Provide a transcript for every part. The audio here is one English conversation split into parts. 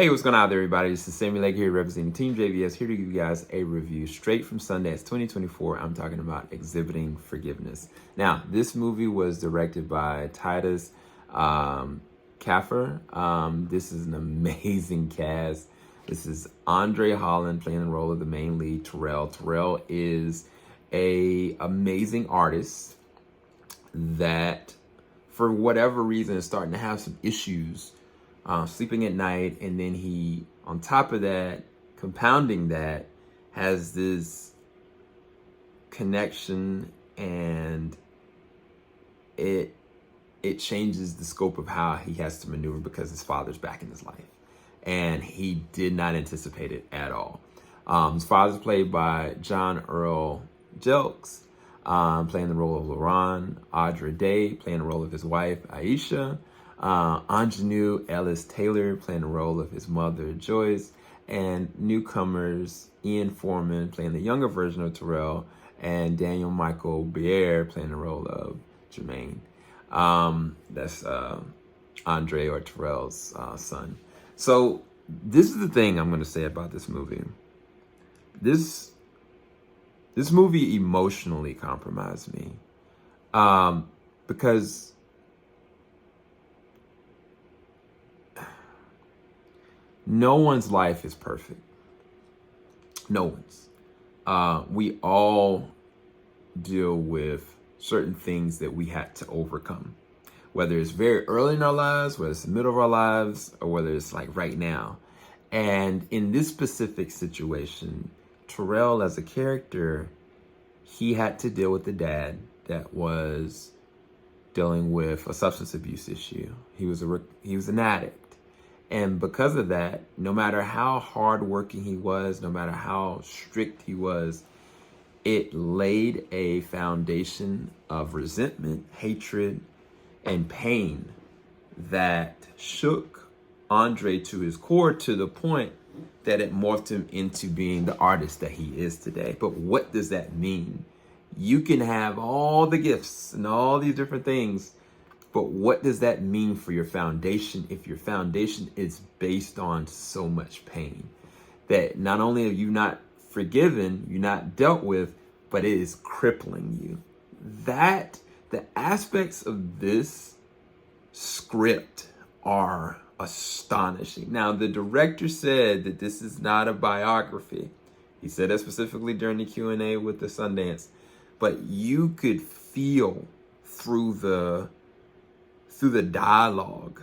Hey, what's going on, everybody? This is Sammy Lake here representing TeamJVS, here to give you guys a review straight from Sundance 2024. I'm talking about Exhibiting Forgiveness. Now, this movie was directed by Titus, Kaphar. This is an amazing cast. This is Holland playing the role of the main lead, Terrell. Terrell is an amazing artist that, for whatever reason, is starting to have some issues sleeping at night, and then he, on top of that, compounding that, has this connection, and it changes the scope of how he has to maneuver because his father's back in his life, and he did not anticipate it at all. His father's played by Earl Jelks, playing the role of Laron. Andra playing the role of his wife Aisha. Aunjanue Ellis-Taylor playing the role of his mother Joyce, and newcomers Foreman playing the younger version of Terrell, and Daniel Michael Bier playing the role of Jermaine. That's Andre, or Terrell's son. So this is the thing I'm going to say about this movie. This movie emotionally compromised me, because no one's life is perfect. No one's. We all deal with certain things that we had to overcome, whether it's very early in our lives, whether it's the middle of our lives, or whether it's like right now. And in this specific situation, Terrell as a character, he had to deal with the dad that was dealing with a substance abuse issue. He was an addict. And because of that, no matter how hardworking he was, no matter how strict he was, it laid a foundation of resentment, hatred, and pain that shook Andre to his core, to the point that it morphed him into being the artist that he is today. But what does that mean? You can have all the gifts and all these different things, but what does that mean for your foundation if your foundation is based on so much pain that not only are you not forgiven, you're not dealt with, but it is crippling you? That the aspects of this script are astonishing. Now, the director said that this is not a biography. He said that specifically during the Q&A with the Sundance, but you could feel through the dialogue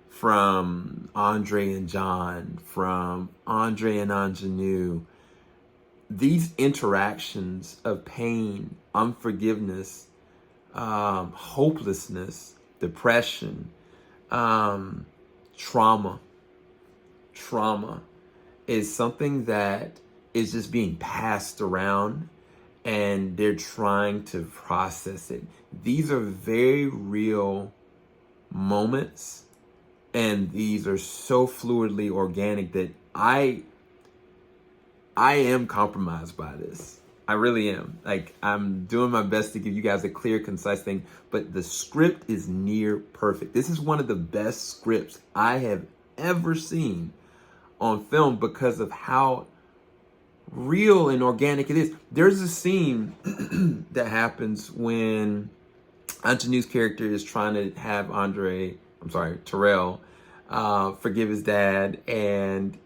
from Andre and John, from Andre and Aunjanue, these interactions of pain, unforgiveness, hopelessness, depression, trauma is something that is just being passed around, and they're trying to process it. These are very real moments, and these are so fluidly organic that I am compromised by this. I really am. Like, I'm doing my best to give you guys a clear, concise thing, but the script is near perfect. This is one of the best scripts I have ever seen on film because of how real and organic it is. There's a scene that happens when Aunjanue's character is trying to have Terrell forgive his dad, and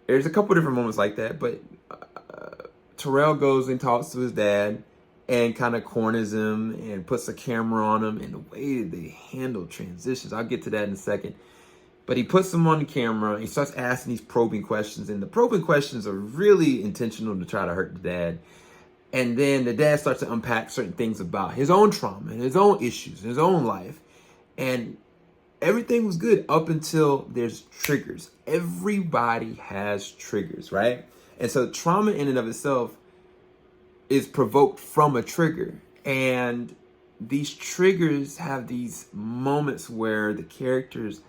there's a couple different moments like that, but Terrell goes and talks to his dad and kind of corners him and puts a camera on him, and the way that they handle transitions, I'll get to that in a second. But he puts him on the camera, he starts asking these probing questions, and the probing questions are really intentional to try to hurt the dad. And then the dad starts to unpack certain things about his own trauma and his own issues, his own life. And everything was good up until there's triggers. Everybody has triggers, right? And so trauma in and of itself is provoked from a trigger. And these triggers have these moments where the characters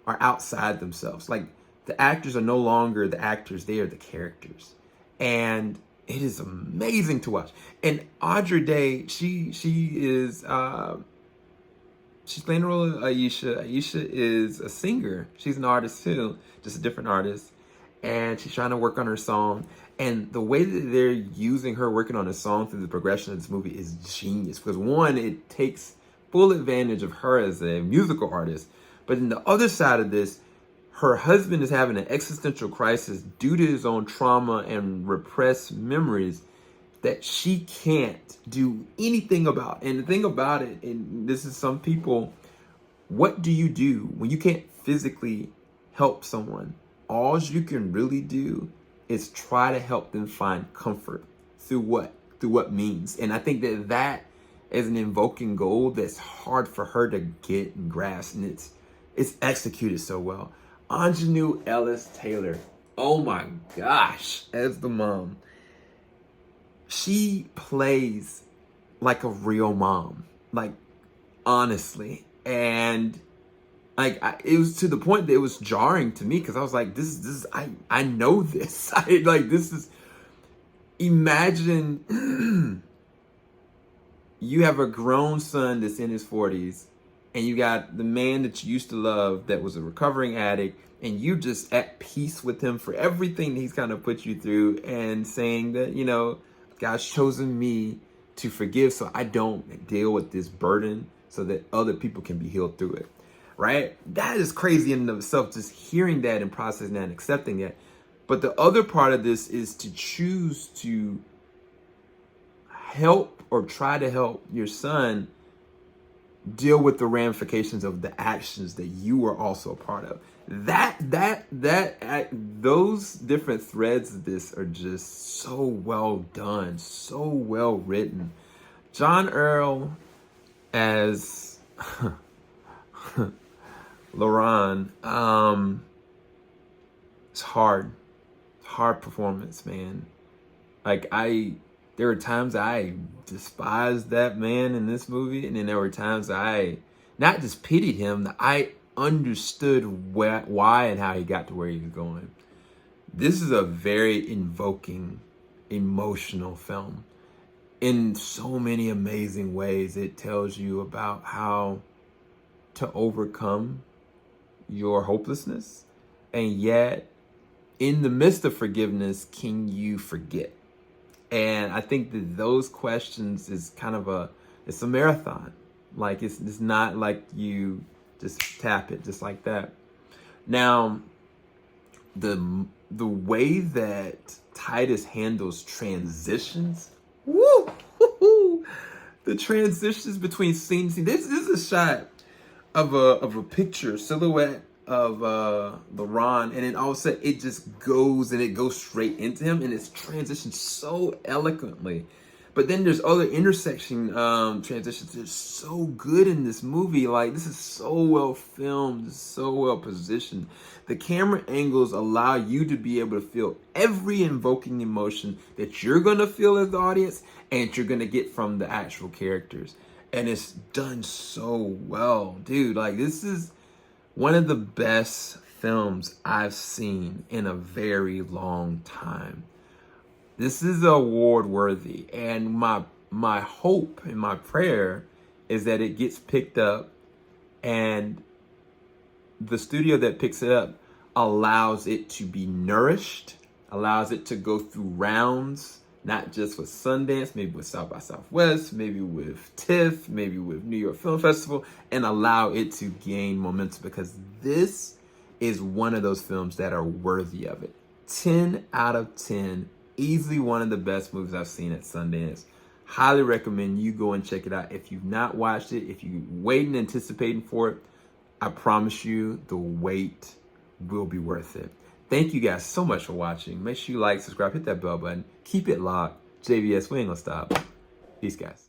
are outside themselves. Like, the actors are no longer the actors, they are the characters. And it is amazing to watch. And Andra Day, she is she's playing the role of Aisha. Aisha is a singer. She's an artist too, just a different artist. And she's trying to work on her song. And the way that they're using her working on a song through the progression of this movie is genius. Because one, it takes full advantage of her as a musical artist. But then the other side of this, her husband is having an existential crisis due to his own trauma and repressed memories that she can't do anything about. And the thing about it, and this is some people, what do you do when you can't physically help someone? All you can really do is try to help them find comfort through what? Through what means. And I think that that is an invoking goal that's hard for her to get and grasp. And it's executed so well. Aunjanue Ellis-Taylor. Oh my gosh, as the mom. She plays like a real mom, like honestly. And like it was to the point that it was jarring to me because I was like, this is I know this. Imagine you have a grown son that's in his 40s and you got the man that you used to love that was a recovering addict, and you just at peace with him for everything he's kind of put you through, and saying that, you know, God's chosen me to forgive so I don't deal with this burden so that other people can be healed through it, right? That is crazy in and of itself, just hearing that and processing that and accepting that. But the other part of this is to choose to help or try to help your son deal with the ramifications of the actions that you were also a part of. Those different threads of this are just so well done, so well written. John Earl as Lauren, it's hard performance, man. Like there were times I despised that man in this movie, and then there were times I not just pitied him, I understood why and how he got to where he was going. This is a very invoking, emotional film. In so many amazing ways, it tells you about how to overcome your hopelessness, and yet in the midst of forgiveness, can you forget? And I think that those questions is kind of it's a marathon. Like it's not like you just tap it just like that. Now, the way that Titus handles transitions, woo, the transitions between scene and scene. This is a shot of a picture silhouette of LeRon, and then all of a sudden it just goes straight into him, and it's transitioned so eloquently. But then there's other intersection transitions. They're so good in this movie. Like, this is so well filmed, so well positioned. The camera angles allow you to be able to feel every invoking emotion that you're gonna feel as the audience and you're gonna get from the actual characters. And it's done so well, dude. Like, this is one of the best films I've seen in a very long time. This is award worthy, and my hope and my prayer is that it gets picked up, and the studio that picks it up allows it to be nourished, allows it to go through rounds, not just with Sundance, maybe with South by Southwest, maybe with TIFF, maybe with New York Film Festival, and allow it to gain momentum, because this is one of those films that are worthy of it. 10 out of 10. Easily one of the best movies I've seen at Sundance. Highly recommend you go and check it out. If you've not watched it, if you're waiting, anticipating for it, I promise you the wait will be worth it. Thank you guys so much for watching. Make sure you like, subscribe, hit that bell button. Keep it locked. JVS, we ain't gonna stop. Peace, guys.